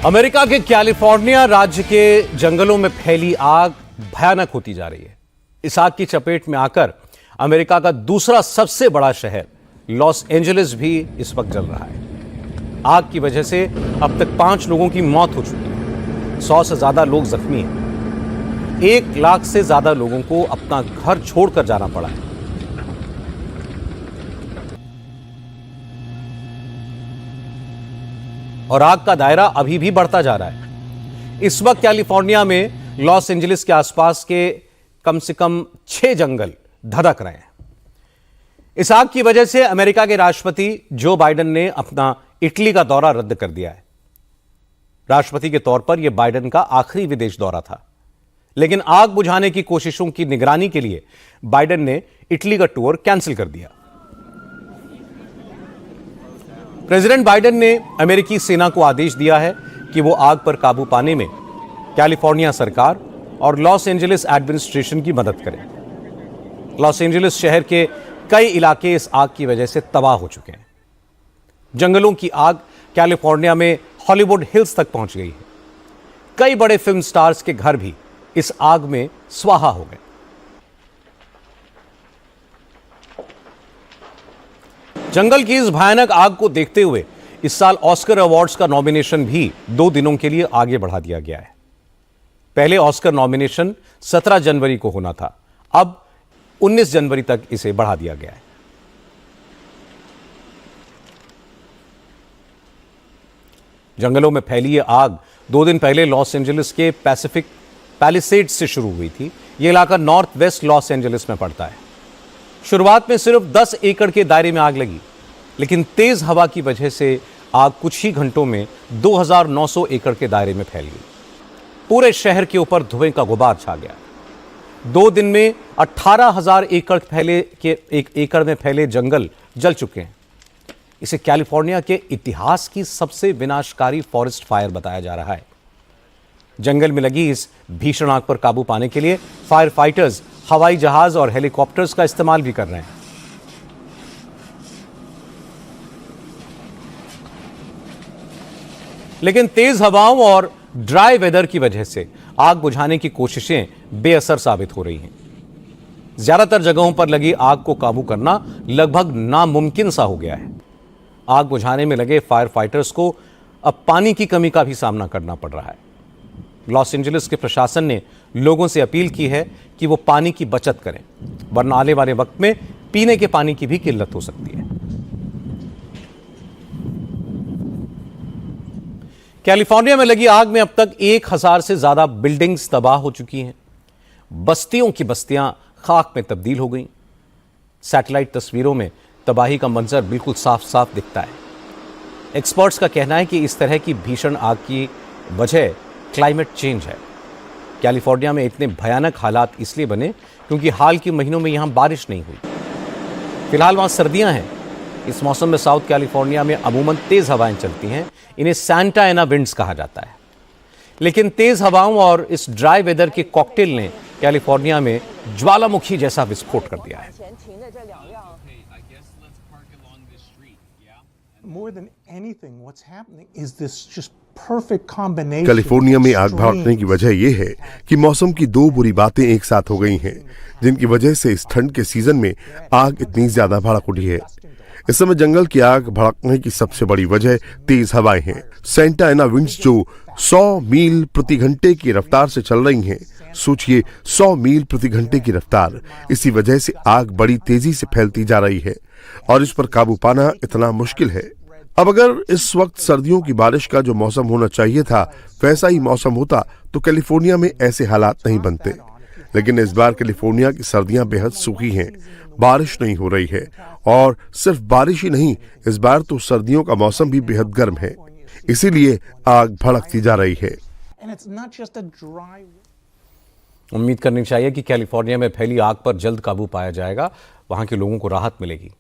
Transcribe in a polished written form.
America के California राज्य के जंगलों में फैली आग भयानक होती जा रही है। इस आग की चपेट में आकर अमेरिका का दूसरा सबसे बड़ा शहर लॉस एंजलिस भी इस वक्त जल रहा है। आग की वजह से अब तक 5 लोगों की मौत हो चुकी है। 100 से ज्यादा लोग जख्मी हैं। 1 लाख से ज्यादा लोगों को अपना घर छोड़कर जाना पड़ा है। और आग का दायरा अभी भी बढ़ता जा रहा है। इस वक्त कैलिफोर्निया में लॉस एंजलिस के आसपास के कम से कम 6 जंगल धधक रहे हैं। इस आग की वजह से अमेरिका के राष्ट्रपति जो बाइडेन ने अपना इटली का दौरा रद्द कर दिया है। राष्ट्रपति के तौर पर यह बाइडेन का आखिरी विदेश दौरा था, लेकिन आग बुझाने की कोशिशों की निगरानी के लिए बाइडेन ने इटली का टूर कैंसिल कर दिया। प्रेसिडेंट बाइडेन ने अमेरिकी सेना को आदेश दिया है कि वो आग पर काबू पाने में कैलिफोर्निया सरकार और लॉस एंजलिस एडमिनिस्ट्रेशन की मदद करें। लॉस एंजलिस शहर के कई इलाके इस आग की वजह से तबाह हो चुके हैं। जंगलों की आग कैलिफोर्निया में हॉलीवुड हिल्स तक पहुंच गई है। कई बड़े फिल्म स्टार्स के घर भी इस आग में स्वाहा हो गए। जंगल की इस भयानक आग को देखते हुए इस साल ऑस्कर अवार्ड्स का नॉमिनेशन भी 2 दिनों के लिए आगे बढ़ा दिया गया है। पहले ऑस्कर नॉमिनेशन 17 जनवरी को होना था, अब 19 जनवरी तक इसे बढ़ा दिया गया है। जंगलों में फैली ये आग 2 दिन पहले लॉस एंजलिस के पैसिफिक पैलिसेड्स से शुरू हुई थी। यह इलाका नॉर्थ वेस्ट लॉस एंजलिस में पड़ता है। शुरुआत में सिर्फ 10 एकड़ के दायरे में आग लगी, लेकिन तेज हवा की वजह से आग कुछ ही घंटों में 2900 एकड़ के दायरे में फैल गई। पूरे शहर के ऊपर धुएं का गुबार छा गया। 2 दिन में 18,000 एकड़ में फैले जंगल जल चुके हैं। इसे कैलिफोर्निया के इतिहास की सबसे विनाशकारी फॉरेस्ट फायर बताया जा रहा है। जंगल में लगी इस भीषण आग पर काबू पाने के लिए फायर फाइटर्स हवाई जहाज और हेलीकॉप्टर्स का इस्तेमाल भी कर रहे हैं। लेकिन तेज हवाओं और ड्राई वेदर की वजह से आग बुझाने की कोशिशें बेअसर साबित हो रही हैं। ज्यादातर जगहों पर लगी आग को काबू करना लगभग नामुमकिन सा हो गया है। आग बुझाने में लगे फायर फाइटर्स को अब पानी की कमी का भी सामना करना पड़ रहा है। लॉस एंजलिस के प्रशासन ने लोगों से अपील की है कि वो पानी की बचत करें, वरना आने वाले वक्त में पीने के पानी की भी किल्लत हो सकती है। कैलिफोर्निया में लगी आग में अब तक 1000 से ज्यादा बिल्डिंग्स तबाह हो चुकी हैं। बस्तियों की बस्तियां खाक में तब्दील हो गई। सैटेलाइट तस्वीरों में तबाही का मंजर बिल्कुल साफ साफ दिखता है। एक्सपर्ट्स का कहना है कि इस तरह की भीषण आग की वजह क्लाइमेट चेंज है। कैलिफोर्निया में इतने भयानक हालात इसलिए बने क्योंकि हाल के महीनों में यहां बारिश नहीं हुई। फिलहाल वहां सर्दियां हैं। इस मौसम में साउथ कैलिफोर्निया में अमूमन तेज हवाएं चलती हैं। इन्हें सैंटा एना विंड्स कहा जाता है। लेकिन तेज हवाओं और इस ड्राई वेदर के कॉकटेल ने कैलिफोर्निया में ज्वालामुखी जैसा विस्फोट कर दिया है। कैलिफोर्निया में आग भड़कने की वजह यह है कि मौसम की 2 बुरी बातें एक साथ हो गई हैं, जिनकी वजह से इस ठंड के सीजन में आग इतनी ज्यादा भड़क उठी है। इस समय जंगल की आग भड़कने की सबसे बड़ी वजह तेज हवाएं हैं। सैंटा एना विंड्स जो 100 मील प्रति घंटे की रफ्तार से चल रही हैं। सोचिए 100 मील प्रति घंटे की रफ्तार। इसी वजह से आग बड़ी तेजी से फैलती जा रही है और इस पर काबू पाना इतना मुश्किल है। अब अगर इस वक्त सर्दियों की बारिश का जो मौसम होना चाहिए था वैसा ही मौसम होता तो कैलिफोर्निया में ऐसे हालात नहीं बनते। लेकिन इस बार कैलिफोर्निया की सर्दियां बेहद सूखी हैं, बारिश नहीं हो रही है और सिर्फ बारिश ही नहीं, इस बार तो सर्दियों का मौसम भी बेहद गर्म है, इसीलिए आग भड़कती जा रही है। उम्मीद करनी चाहिए कि कैलिफोर्निया में फैली आग पर जल्द काबू पाया जाएगा, वहां के लोगों को राहत मिलेगी।